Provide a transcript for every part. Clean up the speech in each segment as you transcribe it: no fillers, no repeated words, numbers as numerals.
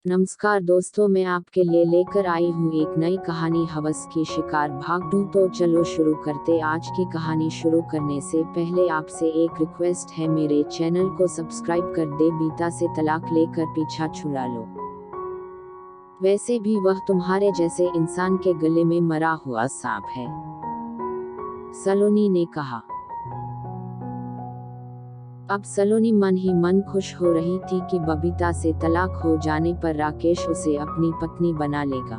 नमस्कार दोस्तों, मैं आपके लिए लेकर आई हूँ एक नई कहानी हवस की शिकार भाग 2। तो चलो शुरू करते। आज की कहानी शुरू करने से पहले आपसे एक रिक्वेस्ट है, मेरे चैनल को सब्सक्राइब कर दे। बीता से तलाक लेकर पीछा छुड़ा लो। वैसे भी वह तुम्हारे जैसे इंसान के गले में मरा हुआ सांप है, सलोनी ने कहा। अब सलोनी मन ही मन खुश हो रही थी कि बबीता से तलाक हो जाने पर राकेश उसे अपनी पत्नी बना लेगा।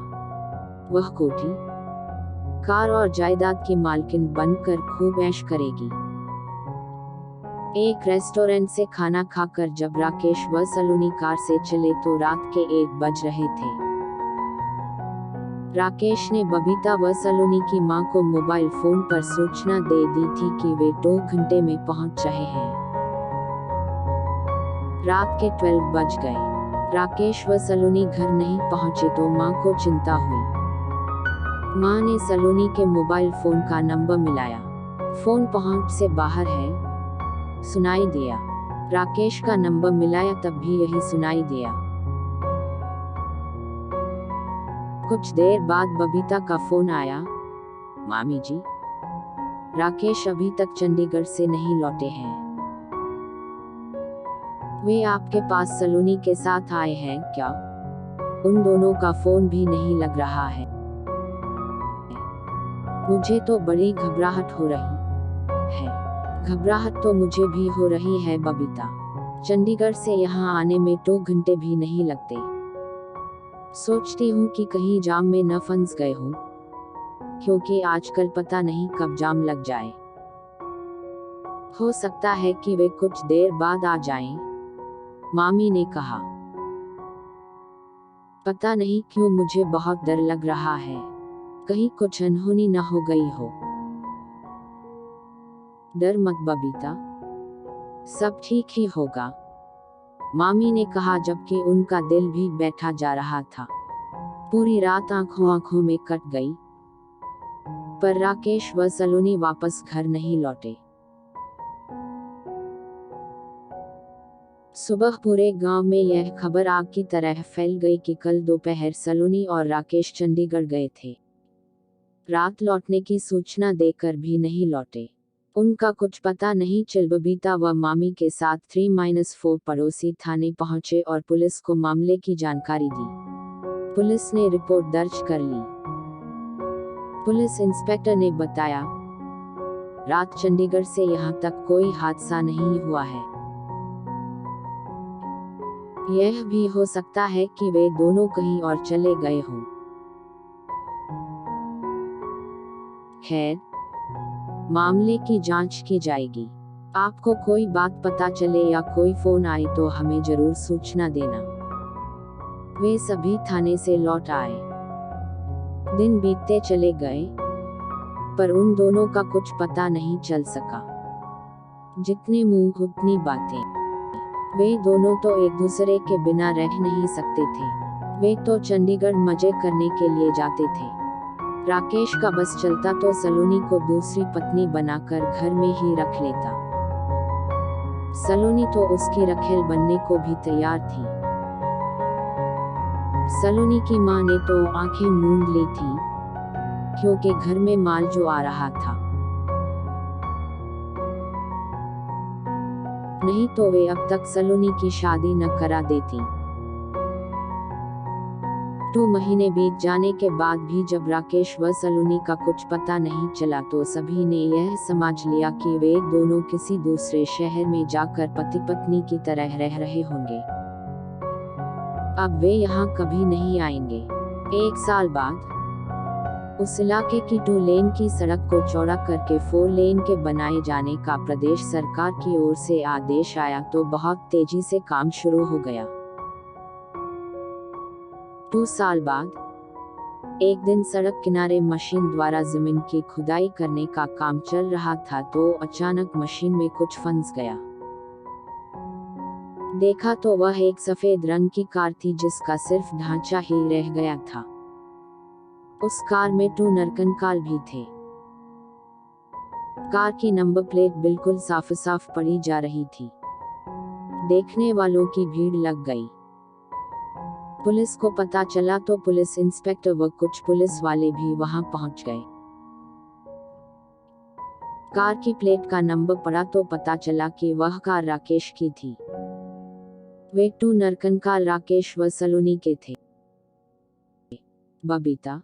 वह कोठी, कार और जायदाद की मालकिन बनकर खूब ऐश करेगी। एक रेस्टोरेंट से खाना खाकर जब राकेश व सलोनी कार से चले तो रात के 1 बज रहे थे। राकेश ने बबीता व सलोनी की मां को मोबाइल फोन पर सूचना दे दी थी कि वे 2 घंटे में पहुंच रहे हैं। रात के 12 बज गए। राकेश व सलोनी घर नहीं पहुंचे तो मां को चिंता हुई। मां ने सलोनी के मोबाइल फोन का नंबर मिलाया। फोन पहुंच से बाहर है, सुनाई दिया। राकेश का नंबर मिलाया तब भी यही सुनाई दिया। कुछ देर बाद बबीता का फोन आया। मामी जी, राकेश अभी तक चंडीगढ़ से नहीं लौटे हैं। वे आपके पास सलोनी के साथ आए हैं क्या? उन दोनों का फोन भी नहीं लग रहा है। मुझे तो बड़ी घबराहट हो रही है। घबराहट तो मुझे भी हो रही है बबीता। चंडीगढ़ से यहाँ आने में 2 घंटे भी नहीं लगते। सोचती हूँ कि कहीं जाम में न फंस गए हों, क्योंकि आजकल पता नहीं कब जाम लग जाए। हो सकता है कि वे कुछ देर बाद आ जाएं, मामी ने कहा। पता नहीं क्यों मुझे बहुत डर लग रहा है, कहीं कुछ अनहोनी न हो गई हो। डर मत बबीता, सब ठीक ही होगा, मामी ने कहा, जबकि उनका दिल भी बैठा जा रहा था। पूरी रात आंखों में कट गई, पर राकेश व सलोनी वापस घर नहीं लौटे। सुबह पूरे गांव में यह खबर आग की तरह फैल गई कि कल दोपहर सलोनी और राकेश चंडीगढ़ गए थे। रात लौटने की सूचना देकर भी नहीं लौटे। उनका कुछ पता नहीं चल। बबीता व मामी के साथ 3-4 पड़ोसी थाने पहुंचे और पुलिस को मामले की जानकारी दी। पुलिस ने रिपोर्ट दर्ज कर ली। पुलिस इंस्पेक्टर ने बताया, रात चंडीगढ़ से यहां तक कोई हादसा नहीं हुआ है। यह भी हो सकता है कि वे दोनों कहीं और चले गए हों। खैर, मामले की जांच की जाएगी। आपको कोई बात पता चले या कोई फोन आए तो हमें जरूर सूचना देना। वे सभी थाने से लौट आए। दिन बीतते चले गए, पर उन दोनों का कुछ पता नहीं चल सका। जितने मुंह उतनी बातें। वे दोनों तो एक दूसरे के बिना रह नहीं सकते थे। वे तो चंडीगढ़ मजे करने के लिए जाते थे। राकेश का बस चलता तो सलोनी को दूसरी पत्नी बनाकर घर में ही रख लेता। सलोनी तो उसकी रखेल बनने को भी तैयार थी। सलोनी की मां ने तो आंखें मूंद ली थी, क्योंकि घर में माल जो आ रहा था। नहीं तो वे अब तक सलोनी की शादी न करा देती। 2 महीने बीत जाने के बाद भी जब राकेश व सलोनी का कुछ पता नहीं चला तो सभी ने यह समझ लिया कि वे दोनों किसी दूसरे शहर में जाकर पति पत्नी की तरह रह रहे होंगे। अब वे यहाँ कभी नहीं आएंगे। 1 साल बाद उस इलाके की 2 लेन की सड़क को चौड़ा करके 4 लेन के बनाए जाने का प्रदेश सरकार की ओर से आदेश आया तो बहुत तेजी से काम शुरू हो गया। 2 साल बाद एक दिन सड़क किनारे मशीन द्वारा जमीन की खुदाई करने का काम चल रहा था तो अचानक मशीन में कुछ फंस गया। देखा तो वह एक सफेद रंग की कार थी जिसका सिर्फ ढांचा ही रह गया था। उस कार में 2 नरकंकाल भी थे। कार की नंबर प्लेट बिल्कुल साफ साफ पड़ी जा रही थी। देखने वालों की भीड़ लग गई। पुलिस को पता चला तो पुलिस इंस्पेक्टर व कुछ पुलिस वाले भी वहां पहुंच गए। कार की प्लेट का नंबर पड़ा तो पता चला कि वह कार राकेश की थी। वे टू नरकनकाल राकेश व सलोनी के थे। बबीता,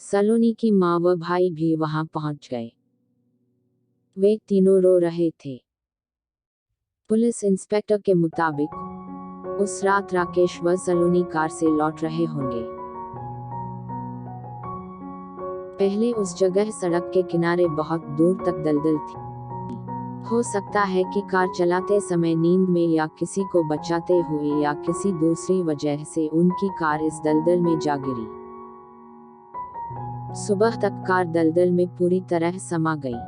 सलोनी की माँ व भाई भी वहां पहुंच गए। वे तीनों रो रहे थे। पुलिस इंस्पेक्टर के मुताबिक उस रात राकेश व सलोनी कार से लौट रहे होंगे। पहले उस जगह सड़क के किनारे बहुत दूर तक दलदल थी। हो सकता है कि कार चलाते समय नींद में या किसी को बचाते हुए या किसी दूसरी वजह से उनकी कार इस दलदल में जा गिरी। सुबह तक कार दलदल में पूरी तरह समा गई।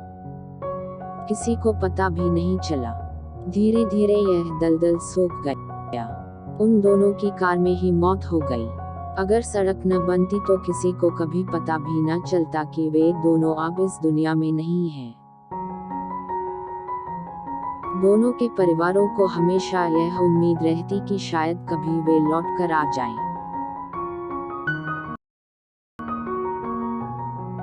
किसी को पता भी नहीं चला। धीरे धीरे यह दलदल सूख गया। उन दोनों की कार में ही मौत हो गई। अगर सड़क न बनती तो किसी को कभी पता भी न चलता कि वे दोनों अब इस दुनिया में नहीं हैं। दोनों के परिवारों को हमेशा यह उम्मीद रहती कि शायद कभी वे लौट कर आ जाएं।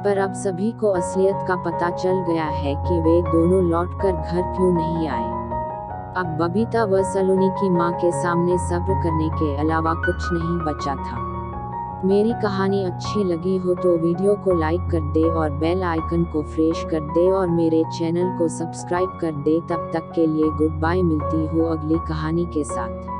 पर अब सभी को असलियत का पता चल गया है कि वे दोनों लौटकर घर क्यों नहीं आए। अब बबीता व सलोनी की मां के सामने सब्र करने के अलावा कुछ नहीं बचा था। मेरी कहानी अच्छी लगी हो तो वीडियो को लाइक कर दे और बेल आइकन को फ्रेश कर दे और मेरे चैनल को सब्सक्राइब कर दे। तब तक के लिए गुड बाय। मिलती हूँ अगली कहानी के साथ।